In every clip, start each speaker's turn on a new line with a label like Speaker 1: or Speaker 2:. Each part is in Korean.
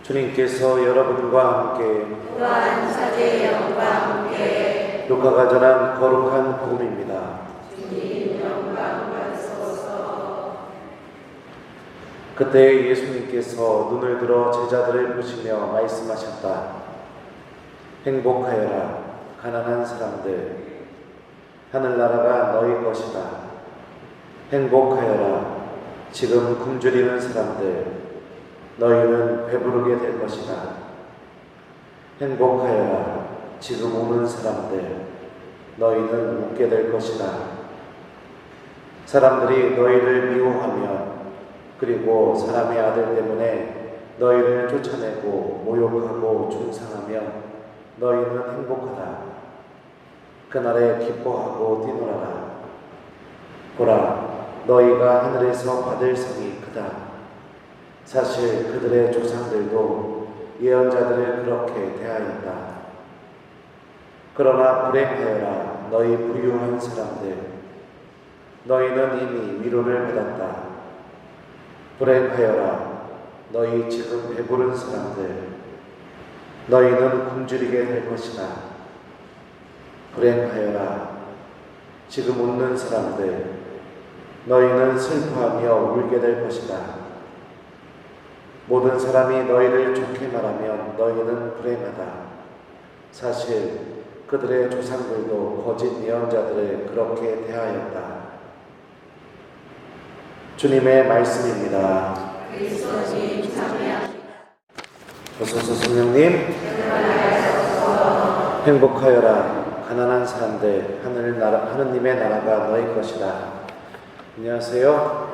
Speaker 1: 주님께서 여러분과 함께
Speaker 2: 또한 사제의 영과 함께
Speaker 1: 루카가 전한 거룩한 복음입니다.
Speaker 2: 주님 영광 받으소서.
Speaker 1: 그때 예수님께서 눈을 들어 제자들을 보시며 말씀하셨다. 행복하여라 가난한 사람들, 하늘나라가 너희 것이다. 행복하여라 지금 굶주리는 사람들, 너희는 배부르게 될 것이다. 행복하여라 지금 우는 사람들, 너희는 웃게 될 것이다. 사람들이 너희를 미워하며 그리고 사람의 아들 때문에 너희를 쫓아내고 모욕하고 중상하며 너희는 행복하다. 그날에 기뻐하고 뛰놀아라. 보라, 너희가 하늘에서 받을 상이 크다. 사실 그들의 조상들도 예언자들을 그렇게 대하였다. 그러나 불행하여라 너희 부유한 사람들, 너희는 이미 위로를 받았다. 불행하여라 너희 지금 배부른 사람들, 너희는 굶주리게 될 것이다. 불행하여라 지금 웃는 사람들, 너희는 슬퍼하며 울게 될 것이다. 모든 사람이 너희를 좋게 말하면 너희는 불행하다. 사실 그들의 조상들도 거짓 예언자들을 그렇게 대하였다. 주님의 말씀입니다.
Speaker 2: 그리스도님 참여합니다.
Speaker 1: 조소서 성령님, 행복하여라 가난한 사람들, 하느님의 나라가 너희 것이다. 안녕하세요.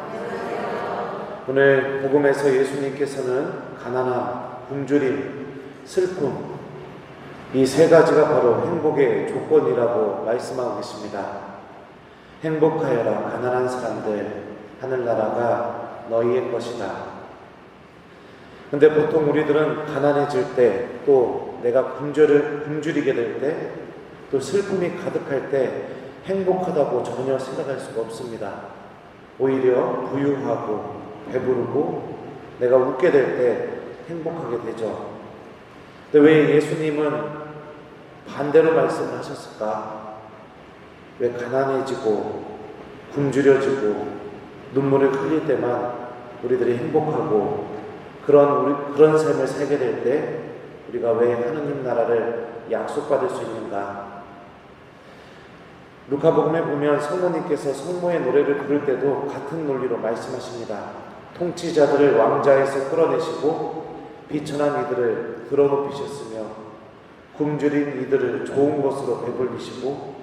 Speaker 1: 오늘 복음에서 예수님께서는 가난함, 굶주림, 슬픔, 이 세 가지가 바로 행복의 조건이라고 말씀하고 계십니다. 행복하여라 가난한 사람들, 하늘나라가 너희의 것이다. 근데 보통 우리들은 가난해질 때, 또 내가 굶주리게 될 때, 또 슬픔이 가득할 때 행복하다고 전혀 생각할 수가 없습니다. 오히려 부유하고 배부르고 내가 웃게 될 때 행복하게 되죠. 근데 왜 예수님은 반대로 말씀을 하셨을까? 왜 가난해지고 굶주려지고 눈물을 흘릴 때만 우리들이 행복하고 그런 삶을 살게 될 때 우리가 왜 하느님 나라를 약속받을 수 있는가? 루카복음에 보면 성모님께서 성모의 노래를 부를 때도 같은 논리로 말씀하십니다. 통치자들을 왕좌에서 끌어내시고 비천한 이들을 들어높이셨으며 굶주린 이들을 좋은 것으로 배불리시고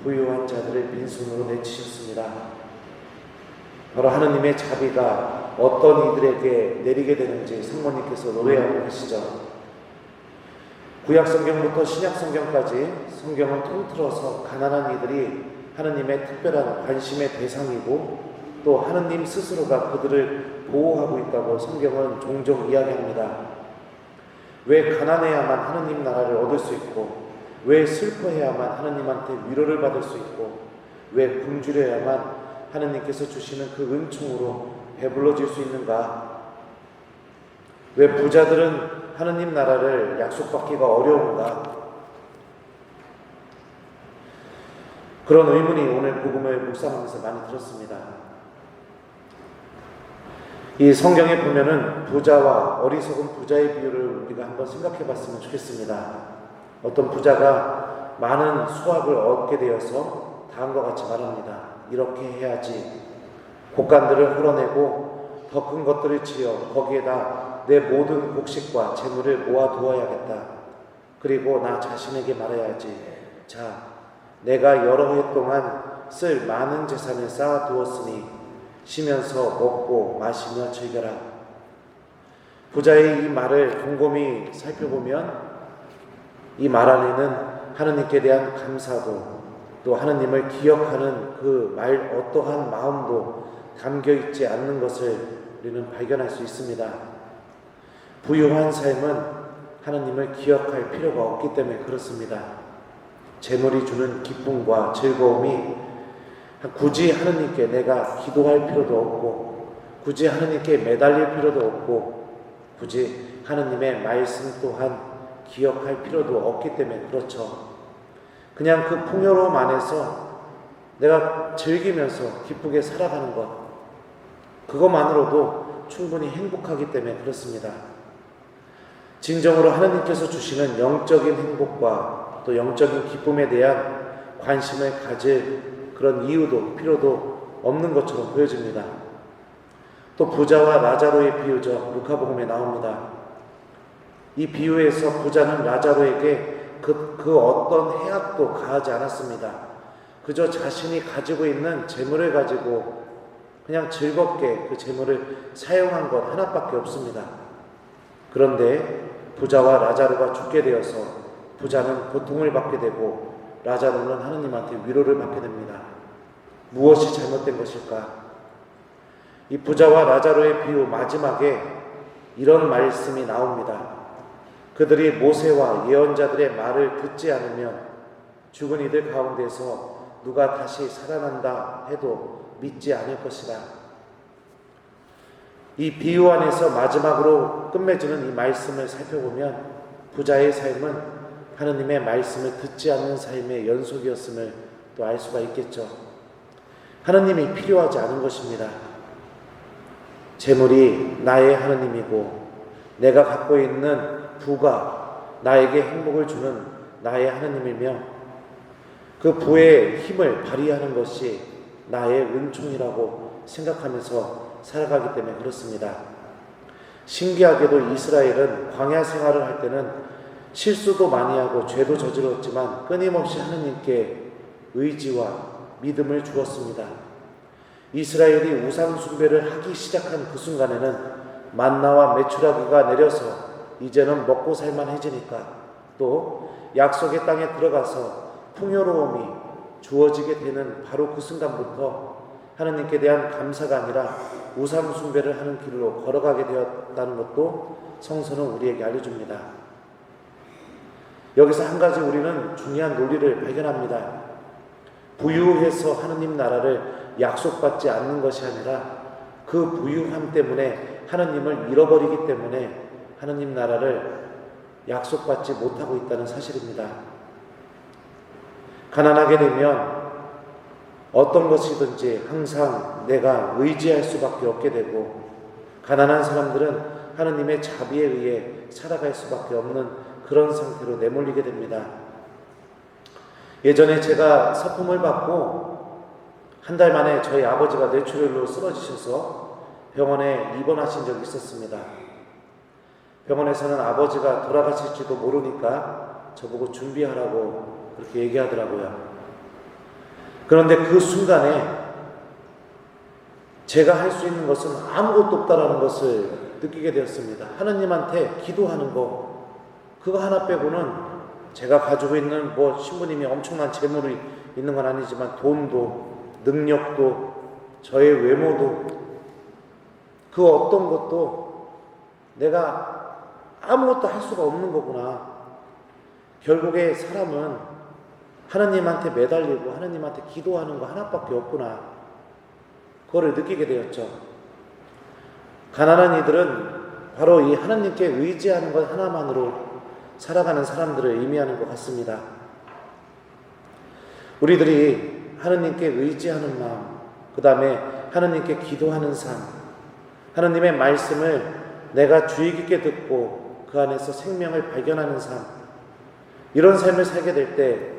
Speaker 1: 부유한 자들을 빈손으로 내치셨습니다. 바로 하느님의 자비가 어떤 이들에게 내리게 되는지 성모님께서 노래하고 계시죠. 구약성경부터 신약성경까지 성경을 통틀어서 가난한 이들이 하느님의 특별한 관심의 대상이고 또 하느님 스스로가 그들을 보호하고 있다고 성경은 종종 이야기합니다. 왜 가난해야만 하느님 나라를 얻을 수 있고, 왜 슬퍼해야만 하느님한테 위로를 받을 수 있고, 왜 굶주려야만 하느님께서 주시는 그 은총으로 배불러질 수 있는가? 왜 부자들은 하느님 나라를 약속받기가 어려운가? 그런 의문이 오늘 복음을 묵상하면서 많이 들었습니다. 이 성경에 보면은 부자와 어리석은 부자의 비유를 우리가 한번 생각해 봤으면 좋겠습니다. 어떤 부자가 많은 수확을 얻게 되어서 다음과 같이 말합니다. 이렇게 해야지. 곡간들을 헐어내고 더 큰 것들을 지어 거기에다 내 모든 곡식과 재물을 모아두어야겠다. 그리고 나 자신에게 말해야지. 자, 내가 여러 해 동안 쓸 많은 재산을 쌓아두었으니 쉬면서 먹고 마시며 즐겨라. 부자의 이 말을 곰곰이 살펴보면 이 말 안에는 하느님께 대한 감사도 또 하느님을 기억하는 그 말 어떠한 마음도 담겨있지 않는 것을 우리는 발견할 수 있습니다. 부유한 삶은 하느님을 기억할 필요가 없기 때문에 그렇습니다. 재물이 주는 기쁨과 즐거움이 굳이 하느님께 내가 기도할 필요도 없고, 굳이 하느님께 매달릴 필요도 없고, 굳이 하느님의 말씀 또한 기억할 필요도 없기 때문에 그렇죠. 그냥 그 풍요로움 안에서 내가 즐기면서 기쁘게 살아가는 것, 그것만으로도 충분히 행복하기 때문에 그렇습니다. 진정으로 하느님께서 주시는 영적인 행복과 또 영적인 기쁨에 대한 관심을 가질 그런 이유도 필요도 없는 것처럼 보여집니다. 또 부자와 라자로의 비유죠. 루카복음에 나옵니다. 이 비유에서 부자는 라자로에게 그 어떤 해악도 가하지 않았습니다. 그저 자신이 가지고 있는 재물을 가지고 그냥 즐겁게 그 재물을 사용한 것 하나밖에 없습니다. 그런데 부자와 라자로가 죽게 되어서 부자는 고통을 받게 되고 라자로는 하느님한테 위로를 받게 됩니다. 무엇이 잘못된 것일까? 이 부자와 라자로의 비유 마지막에 이런 말씀이 나옵니다. 그들이 모세와 예언자들의 말을 듣지 않으면 죽은 이들 가운데서 누가 다시 살아난다 해도 믿지 않을 것이다. 이 비유 안에서 마지막으로 끝맺는 이 말씀을 살펴보면 부자의 삶은 하느님의 말씀을 듣지 않는 삶의 연속이었음을 또 알 수가 있겠죠. 하느님이 필요하지 않은 것입니다. 재물이 나의 하느님이고 내가 갖고 있는 부가 나에게 행복을 주는 나의 하느님이며 그 부의 힘을 발휘하는 것이 나의 은총이라고 생각하면서 살아가기 때문에 그렇습니다. 신기하게도 이스라엘은 광야 생활을 할 때는 실수도 많이 하고 죄도 저질렀지만 끊임없이 하느님께 의지와 믿음을 주었습니다. 이스라엘이 우상 숭배를 하기 시작한 그 순간에는 만나와 메추라기가 내려서 이제는 먹고 살만해지니까 또 약속의 땅에 들어가서 풍요로움이 주어지게 되는 바로 그 순간부터 하느님께 대한 감사가 아니라 우상 숭배를 하는 길로 걸어가게 되었다는 것도 성서는 우리에게 알려줍니다. 여기서 한 가지 우리는 중요한 논리를 발견합니다. 부유해서 하느님 나라를 약속받지 않는 것이 아니라 그 부유함 때문에 하느님을 잃어버리기 때문에 하느님 나라를 약속받지 못하고 있다는 사실입니다. 가난하게 되면 어떤 것이든지 항상 내가 의지할 수밖에 없게 되고 가난한 사람들은 하느님의 자비에 의해 살아갈 수밖에 없는 그런 상태로 내몰리게 됩니다. 예전에 제가 서품을 받고 한 달 만에 저희 아버지가 뇌출혈로 쓰러지셔서 병원에 입원하신 적이 있었습니다. 병원에서는 아버지가 돌아가실지도 모르니까 저보고 준비하라고 그렇게 얘기하더라고요. 그런데 그 순간에 제가 할 수 있는 것은 아무것도 없다라는 것을 느끼게 되었습니다. 하느님한테 기도하는 거, 그거 하나 빼고는 제가 가지고 있는 신부님이 엄청난 재물이 있는 건 아니지만 돈도 능력도 저의 외모도 그 어떤 것도 내가 아무것도 할 수가 없는 거구나. 결국에 사람은 하나님한테 매달리고 하나님한테 기도하는 거 하나밖에 없구나. 그거를 느끼게 되었죠. 가난한 이들은 바로 이 하나님께 의지하는 것 하나만으로 살아가는 사람들을 의미하는 것 같습니다. 우리들이 하나님께 의지하는 마음, 그 다음에 하나님께 기도하는 삶, 하나님의 말씀을 내가 주의 깊게 듣고 그 안에서 생명을 발견하는 삶, 이런 삶을 살게 될 때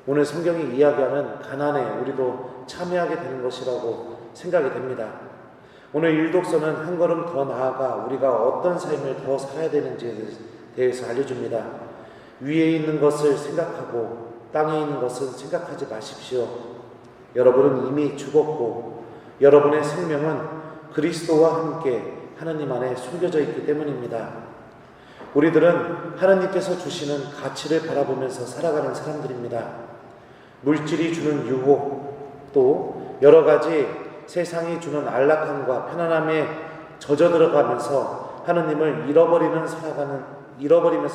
Speaker 1: 오늘 성경이 이야기하는 가난에 우리도 참여하게 되는 것이라고 생각이 됩니다. 오늘 일독서는 한 걸음 더 나아가 우리가 어떤 삶을 더 살아야 되는지에 대해서 알려줍니다. 위에 있는 것을 생각하고 땅에 있는 것은 생각하지 마십시오. 여러분은 이미 죽었고 여러분의 생명은 그리스도와 함께 하나님 안에 숨겨져 있기 때문입니다. 우리들은 하나님께서 주시는 가치를 바라보면서 살아가는 사람들입니다. 물질이 주는 유혹, 또 여러 가지 세상이 주는 안락함과 편안함에 젖어 들어가면서 하나님을 잃어버리면서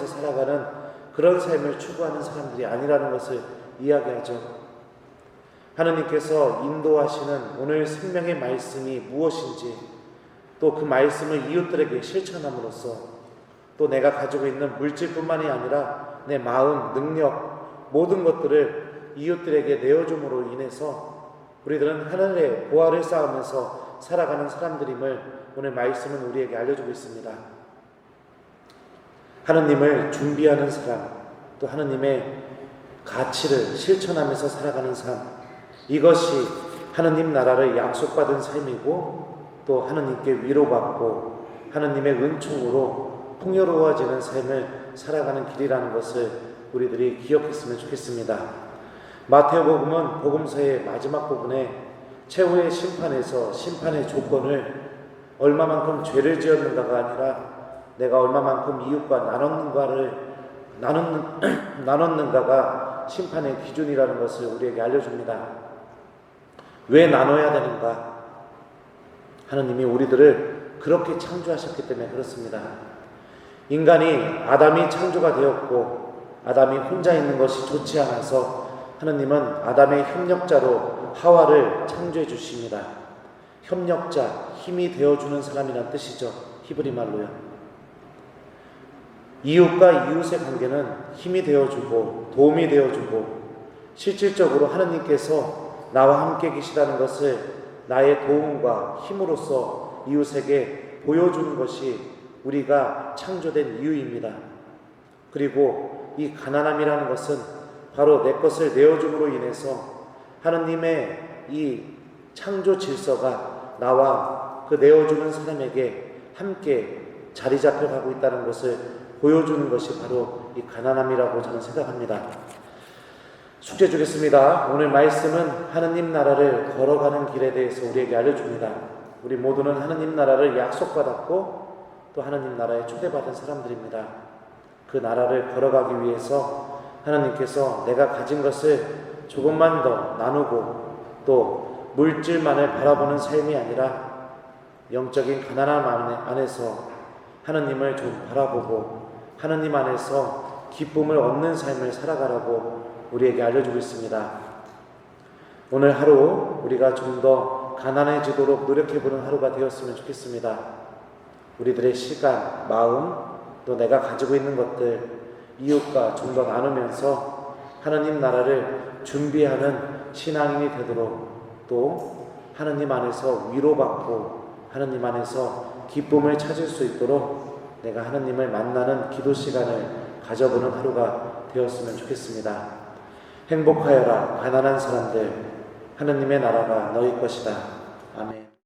Speaker 1: 살아가는 그런 삶을 추구하는 사람들이 아니라는 것을 이야기하죠. 하나님께서 인도하시는 오늘 생명의 말씀이 무엇인지 또 그 말씀을 이웃들에게 실천함으로써 또 내가 가지고 있는 물질뿐만이 아니라 내 마음, 능력, 모든 것들을 이웃들에게 내어줌으로 인해서 우리들은 하늘의 보화를 쌓으면서 살아가는 사람들임을 오늘 말씀은 우리에게 알려주고 있습니다. 하느님을 준비하는 사람, 또 하느님의 가치를 실천하면서 살아가는 삶, 이것이 하느님 나라를 약속받은 삶이고 또 하느님께 위로받고 하느님의 은총으로 풍요로워지는 삶을 살아가는 길이라는 것을 우리들이 기억했으면 좋겠습니다. 마태복음은 복음서의 마지막 부분에 최후의 심판에서 심판의 조건을 얼마만큼 죄를 지었는가가 아니라 내가 얼마만큼 이웃과 나눴는가가 심판의 기준이라는 것을 우리에게 알려줍니다. 왜 나눠야 되는가? 하느님이 우리들을 그렇게 창조하셨기 때문에 그렇습니다. 인간이 아담이 창조가 되었고 아담이 혼자 있는 것이 좋지 않아서 하느님은 아담의 협력자로 하와를 창조해 주십니다. 협력자, 힘이 되어주는 사람이란 뜻이죠. 히브리 말로요. 이웃과 이웃의 관계는 힘이 되어주고 도움이 되어주고 실질적으로 하느님께서 나와 함께 계시다는 것을 나의 도움과 힘으로써 이웃에게 보여주는 것이 우리가 창조된 이유입니다. 그리고 이 가난함이라는 것은 바로 내 것을 내어줌으로 인해서 하느님의 이 창조 질서가 나와 그 내어주는 사람에게 함께 자리 잡혀가고 있다는 것을 보여주는 것이 바로 이 가난함이라고 저는 생각합니다. 숙제 주겠습니다. 오늘 말씀은 하느님 나라를 걸어가는 길에 대해서 우리에게 알려줍니다. 우리 모두는 하느님 나라를 약속받았고 또 하느님 나라에 초대받은 사람들입니다. 그 나라를 걸어가기 위해서 하나님께서 내가 가진 것을 조금만 더 나누고 또 물질만을 바라보는 삶이 아니라 영적인 가난함 안에서 하느님을 좀 바라보고 하느님 안에서 기쁨을 얻는 삶을 살아가라고 우리에게 알려주고 있습니다. 오늘 하루 우리가 좀 더 가난해지도록 노력해보는 하루가 되었으면 좋겠습니다. 우리들의 시간, 마음, 또 내가 가지고 있는 것들 이웃과 좀 더 나누면서 하느님 나라를 준비하는 신앙인이 되도록 또 하느님 안에서 위로받고 하느님 안에서 기쁨을 찾을 수 있도록 내가 하느님을 만나는 기도 시간을 가져보는 하루가 되었으면 좋겠습니다. 행복하여라 가난한 사람들, 하느님의 나라가 너희 것이다. 아멘.